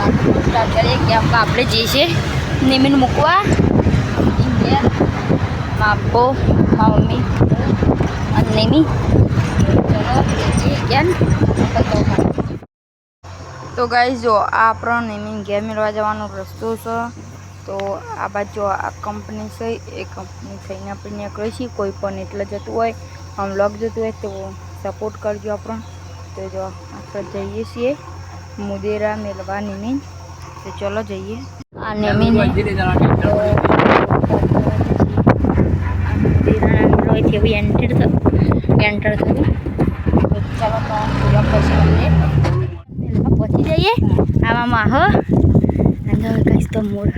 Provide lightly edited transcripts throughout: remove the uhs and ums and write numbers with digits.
Start કરીએ કે આપણે જઈએ છીએ નિમીને મૂકવા ઘેર માપો મારા મમ્મી અને નિમી ચલો જઈએ ઘેર તો ગાઈસ જો આ આપણો નિમીને ઘેર મેળવા જવાનો રસ્તો છે તો આ બાજુ આ કંપની છે એ કંપની થઈને આપણે નીકળીએ છીએ કોઈ પણ એટલે જતું હોય આમ વ્લોગ જતું હોય તો સપોર્ટ કરજો આપણો તો જો આપણે જઈએ છીએ મુદેરા મેળવા નિમીન તો ચલો જઈએ આ નિમીન મુદેરા એન્ટર થયું તો ચાલો તો પછી પહોંચી જઈએ આમાં માહો અને કઈશ તો મોર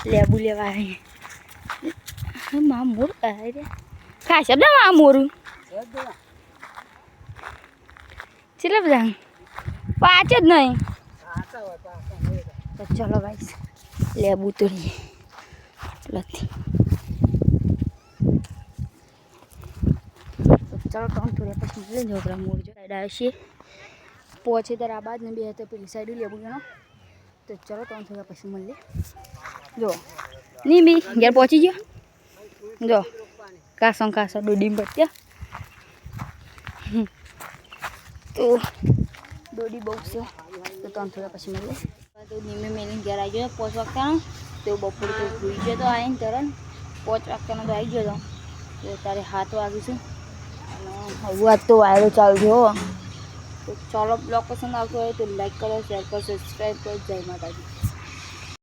લેબુ લેવા આવે મા મોર ખાસ શબ્દ મા મોરું ચેટલા બધા પાંચ જ નહીં તો ચલો ભાઈ લેબુ તોડીએ લથી ચાલો ત્રણ થોડા પછી મળે છોકરા મોર જો સાઈડ આવે છે પહોંચે ત્યારે આ બાદ ને બે તો પેલી સાઈડ લેબુ ગણો તો ચલો ત્રણ થોડા પછી મળીએ જો નહીં બી ઘેર પહોંચી ગયો જો કાસો દોડી પડ્યા તો દોડી બહુ છે તો ત્રણ થોડા પછી મળીએ તો નિમે મેલીને ઘેર આવી ગયો 5 વાગતાનો તો બપોર તો ભૂઈ ગયો તો આવીને તરત 5 વાગતાનો તો આવી ગયો તો તારે 7 વાગીશું અને હવે આજ તો વાયરો ચાલુ થયો તો ચાલો બ્લોગ પસંદ આવતો હોય તો લાઈક કરો શેર કરો સબસ્ક્રાઈબ કરો જય માતાજી।